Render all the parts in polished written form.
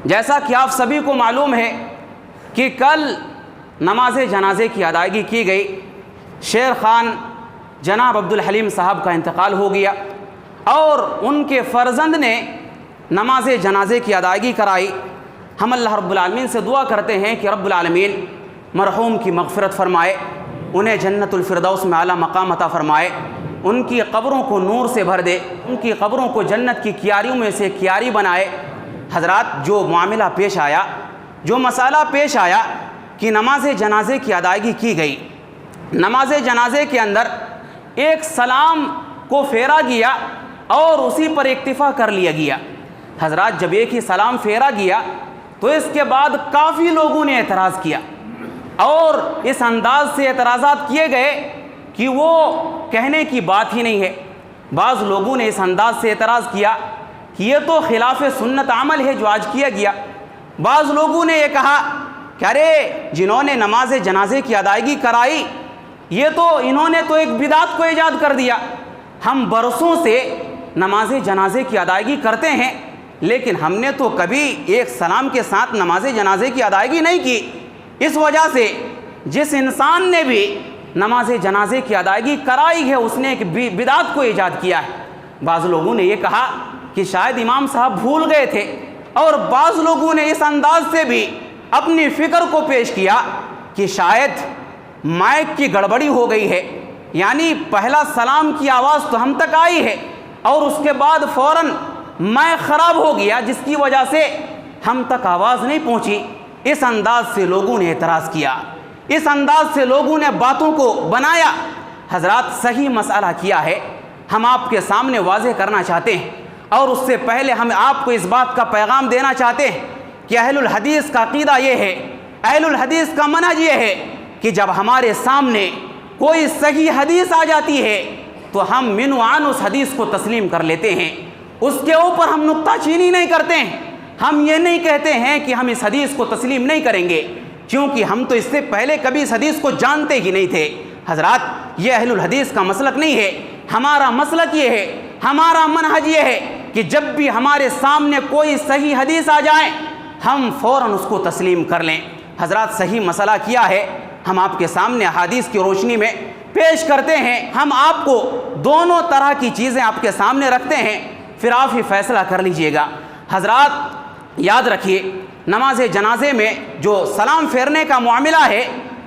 جیسا کہ آپ سبھی کو معلوم ہے کہ کل نماز جنازے کی ادائیگی کی گئی، شیر خان جناب عبدالحلیم صاحب کا انتقال ہو گیا اور ان کے فرزند نے نماز جنازے کی ادائیگی کرائی۔ ہم اللہ رب العالمین سے دعا کرتے ہیں کہ رب العالمین مرحوم کی مغفرت فرمائے، انہیں جنت الفردوس میں اعلیٰ مقام عطا فرمائے، ان کی قبروں کو نور سے بھر دے، ان کی قبروں کو جنت کی کیاریوں میں سے کیاری بنائے۔ حضرات، جو معاملہ پیش آیا، جو مسئلہ پیش آیا کہ نماز جنازے کی ادائیگی کی گئی، نماز جنازے کے اندر ایک سلام کو پھیرا گیا اور اسی پر اکتفا کر لیا گیا۔ حضرات، جب ایک ہی سلام پھیرا گیا تو اس کے بعد کافی لوگوں نے اعتراض کیا اور اس انداز سے اعتراضات کیے گئے کہ وہ کہنے کی بات ہی نہیں ہے۔ بعض لوگوں نے اس انداز سے اعتراض کیا کہ یہ تو خلاف سنت عمل ہے جو آج کیا گیا۔ بعض لوگوں نے یہ کہا کہ ارے جنہوں نے نماز جنازے کی ادائیگی کرائی، یہ تو انہوں نے تو ایک بدعت کو ایجاد کر دیا۔ ہم برسوں سے نماز جنازے کی ادائیگی کرتے ہیں، لیکن ہم نے تو کبھی ایک سلام کے ساتھ نماز جنازے کی ادائیگی نہیں کی۔ اس وجہ سے جس انسان نے بھی نماز جنازے کی ادائیگی کرائی ہے، اس نے ایک بدعت کو ایجاد کیا ہے۔ بعض لوگوں نے یہ کہا کہ شاید امام صاحب بھول گئے تھے، اور بعض لوگوں نے اس انداز سے بھی اپنی فکر کو پیش کیا کہ شاید مائک کی گڑبڑی ہو گئی ہے، یعنی پہلا سلام کی آواز تو ہم تک آئی ہے اور اس کے بعد فوراً مائک خراب ہو گیا، جس کی وجہ سے ہم تک آواز نہیں پہنچی۔ اس انداز سے لوگوں نے اعتراض کیا، اس انداز سے لوگوں نے باتوں کو بنایا۔ حضرات، صحیح مسئلہ کیا ہے ہم آپ کے سامنے واضح کرنا چاہتے ہیں، اور اس سے پہلے ہم آپ کو اس بات کا پیغام دینا چاہتے ہیں کہ اہل الحدیث کا عقیدہ یہ ہے، اہل الحدیث کا منہج یہ ہے کہ جب ہمارے سامنے کوئی صحیح حدیث آ جاتی ہے تو ہم من و عن اس حدیث کو تسلیم کر لیتے ہیں، اس کے اوپر ہم نکتہ چینی نہیں کرتے ہیں۔ ہم یہ نہیں کہتے ہیں کہ ہم اس حدیث کو تسلیم نہیں کریں گے، کیونکہ ہم تو اس سے پہلے کبھی اس حدیث کو جانتے ہی نہیں تھے۔ حضرات، یہ اہل الحدیث کا مسلک نہیں ہے، ہمارا مسلک یہ ہے، ہمارا منہج یہ ہے کہ جب بھی ہمارے سامنے کوئی صحیح حدیث آ جائے ہم فوراً اس کو تسلیم کر لیں۔ حضرات، صحیح مسئلہ کیا ہے ہم آپ کے سامنے احادیث کی روشنی میں پیش کرتے ہیں۔ ہم آپ کو دونوں طرح کی چیزیں آپ کے سامنے رکھتے ہیں، پھر آپ ہی فیصلہ کر لیجئے گا۔ حضرات، یاد رکھیے، نماز جنازے میں جو سلام پھیرنے کا معاملہ ہے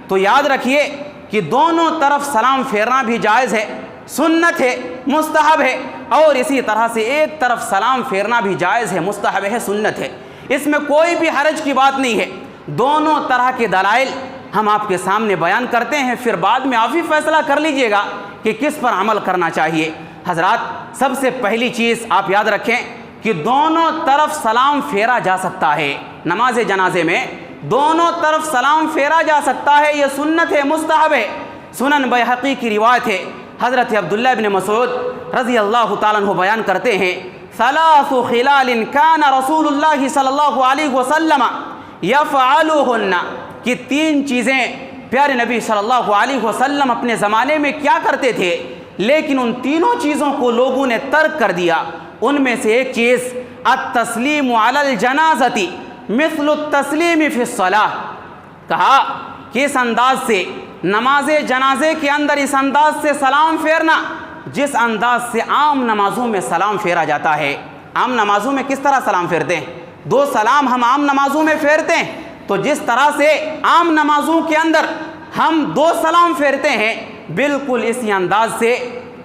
تو یاد رکھیے کہ دونوں طرف سلام پھیرنا بھی جائز ہے، سنت ہے، مستحب ہے، اور اسی طرح سے ایک طرف سلام پھیرنا بھی جائز ہے، مستحب ہے، سنت ہے۔ اس میں کوئی بھی حرج کی بات نہیں ہے۔ دونوں طرح کے دلائل ہم آپ کے سامنے بیان کرتے ہیں، پھر بعد میں آپ ہی فیصلہ کر لیجئے گا کہ کس پر عمل کرنا چاہیے۔ حضرات، سب سے پہلی چیز آپ یاد رکھیں کہ دونوں طرف سلام پھیرا جا سکتا ہے۔ نماز جنازے میں دونوں طرف سلام پھیرا جا سکتا ہے، یہ سنت ہے، مستحب ہے۔ سنن بیہقی کی روایت ہے، حضرت عبداللہ بن مسعود رضی اللہ تعالیٰ عنہ بیان کرتے ہیں، ثلاث خلال کان رسول اللہ صلی اللہ علیہ وسلم یفعلہن، کہ تین چیزیں پیارے نبی صلی اللہ علیہ وسلم اپنے زمانے میں کیا کرتے تھے، لیکن ان تینوں چیزوں کو لوگوں نے ترک کر دیا۔ ان میں سے ایک چیز التسلیم علی الجنازۃ مثل التسلیم فی الصلاۃ، کہا کہ اس انداز سے نماز جنازے کے اندر اس انداز سے سلام پھیرنا جس انداز سے عام نمازوں میں سلام پھیرا جاتا ہے۔ عام نمازوں میں کس طرح سلام پھیرتے ہیں؟ دو سلام ہم عام نمازوں میں پھیرتے ہیں، تو جس طرح سے عام نمازوں کے اندر ہم دو سلام پھیرتے ہیں، بالکل اسی انداز سے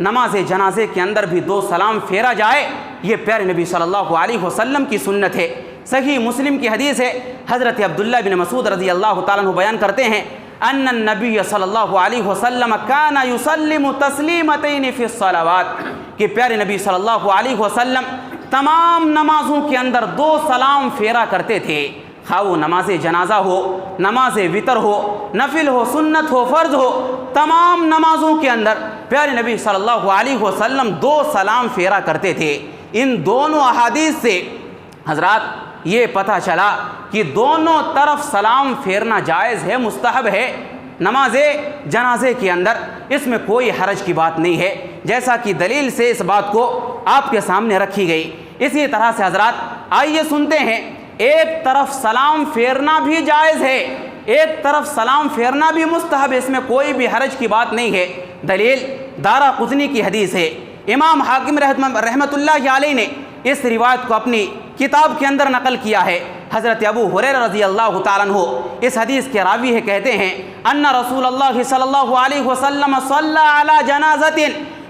نماز جنازے کے اندر بھی دو سلام پھیرا جائے، یہ پیارے نبی صلی اللہ علیہ وسلم کی سنت ہے۔ صحیح مسلم کی حدیث ہے، حضرت عبداللہ بن مسعود رضی اللہ تعالیٰ عنہ بیان کرتے ہیں، ان النبی صلی اللہ علیہ وسلم کان یسلم تسلیمتین فی الصلوات، کہ پیارے نبی صلی اللہ علیہ وسلم تمام نمازوں کے اندر دو سلام پھیرا کرتے تھے، خواہ وہ نماز جنازہ ہو، نماز وتر ہو، نفل ہو، سنت ہو، فرض ہو، تمام نمازوں کے اندر پیارے نبی صلی اللہ علیہ وسلم دو سلام پھیرا کرتے تھے۔ ان دونوں احادیث سے حضرات یہ پتہ چلا کہ دونوں طرف سلام پھیرنا جائز ہے، مستحب ہے نماز جنازے کے اندر، اس میں کوئی حرج کی بات نہیں ہے، جیسا کہ دلیل سے اس بات کو آپ کے سامنے رکھی گئی۔ اسی طرح سے حضرات آئیے سنتے ہیں ایک طرف سلام پھیرنا بھی جائز ہے، ایک طرف سلام پھیرنا بھی مستحب ہے، اس میں کوئی بھی حرج کی بات نہیں ہے۔ دلیل دارقطنی کی حدیث ہے۔ امام حاکم رحمۃ اللہ علیہ نے اس روایت کو اپنی کتاب کے اندر نقل کیا ہے۔ حضرت ابو ہریرہ رضی اللہ تعالیٰ عنہ اس حدیث کے راوی ہے، کہتے ہیں ان رسول اللہ صلی اللہ علیہ وسلم صلی علی جنازۃ،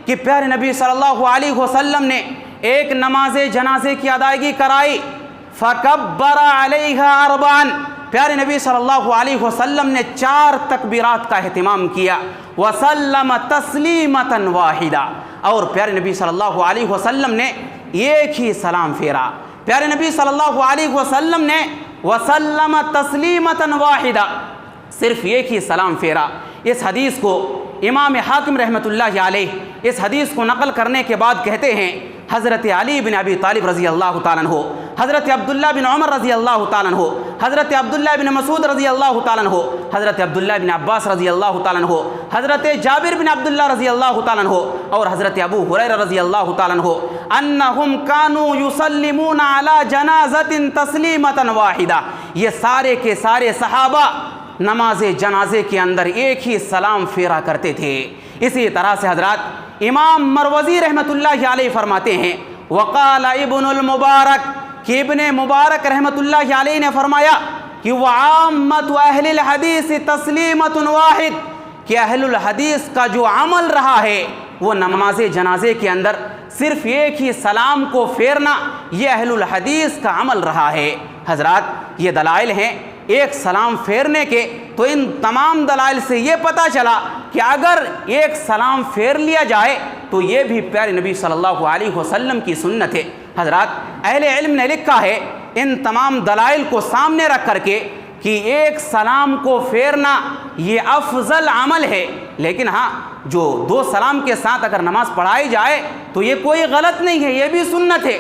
کہ پیارے نبی صلی اللہ علیہ وسلم نے ایک نماز جنازے کی ادائیگی کرائی، فکبر علیہا اربعا، پیارے نبی صلی اللہ علیہ وسلم نے 4 تکبیرات کا اہتمام کیا، وسلم تسلیمۃ واحدہ، اور پیارے نبی صلی اللہ علیہ وسلم نے ایک ہی سلام پھیرا۔ پیارے نبی صلی اللہ علیہ وسلم نے وسلم تسلیمۃ واحدہ، صرف ایک ہی سلام پھیرا۔ اس حدیث کو امام حاکم رحمۃ اللہ علیہ اس حدیث کو نقل کرنے کے بعد کہتے ہیں حضرت علی بن ابی طالب رضی اللہ تعالیٰ عنہ، حضرت عبداللہ بن عمر رضی اللہ تعالیٰ عنہ، حضرت عبداللہ بن مسعود رضی اللہ تعالیٰ عنہ، حضرت عبداللہ بن عباس رضی اللہ تعالیٰ عنہ، حضرت جابر بن عبداللہ رضی اللہ تعالیٰ عنہ، اور حضرت ابو ہریرہ رضی اللہ تعالیٰ عنہ انہم کانوا یسلمون علی جنازۃ تسلیمۃ واحدہ، یہ سارے کے سارے صحابہ نماز جنازے کے اندر ایک ہی سلام پھیرا کرتے تھے۔ اسی طرح سے حضرات امام مروزی رحمۃ اللہ علیہ فرماتے ہیں وقال ابن المبارک، کہ ابن مبارک رحمۃ اللہ علیہ نے فرمایا کہ وعامۃ اہل الحدیث تسلیمۃ واحد، کہ اہل الحدیث کا جو عمل رہا ہے وہ نماز جنازے کے اندر صرف ایک ہی سلام کو پھیرنا، یہ اہل الحدیث کا عمل رہا ہے۔ حضرات یہ دلائل ہیں ایک سلام پھیرنے کے، تو ان تمام دلائل سے یہ پتہ چلا کہ اگر ایک سلام پھیر لیا جائے تو یہ بھی پیارے نبی صلی اللہ علیہ وسلم کی سنت ہے۔ حضرات اہل علم نے لکھا ہے ان تمام دلائل کو سامنے رکھ کر کے کہ ایک سلام کو پھیرنا یہ افضل عمل ہے، لیکن ہاں جو 2 سلام کے ساتھ اگر نماز پڑھائی جائے تو یہ کوئی غلط نہیں ہے، یہ بھی سنت ہے۔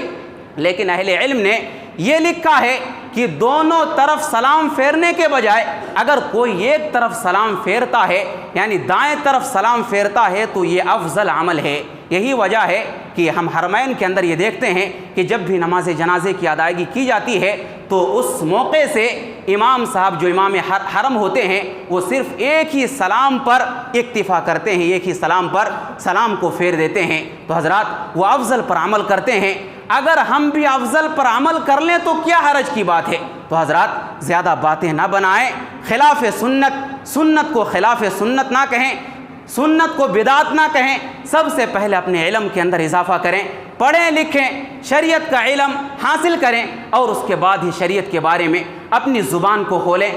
لیکن اہل علم نے یہ لکھا ہے کہ دونوں طرف سلام پھیرنے کے بجائے اگر کوئی ایک طرف سلام پھیرتا ہے، یعنی دائیں طرف سلام پھیرتا ہے، تو یہ افضل عمل ہے۔ یہی وجہ ہے کہ ہم حرمین کے اندر یہ دیکھتے ہیں کہ جب بھی نماز جنازے کی ادائیگی کی جاتی ہے تو اس موقع سے امام صاحب جو امام حرم ہوتے ہیں وہ صرف ایک ہی سلام پر اکتفا کرتے ہیں، ایک ہی سلام پر سلام کو پھیر دیتے ہیں۔ تو حضرات وہ افضل پر عمل کرتے ہیں، اگر ہم بھی افضل پر عمل کر لیں تو کیا حرج کی بات ہے۔ تو حضرات زیادہ باتیں نہ بنائیں، خلاف سنت، سنت کو خلاف سنت نہ کہیں، سنت کو بدعت نہ کہیں، سب سے پہلے اپنے علم کے اندر اضافہ کریں، پڑھیں لکھیں، شریعت کا علم حاصل کریں، اور اس کے بعد ہی شریعت کے بارے میں اپنی زبان کو کھولیں۔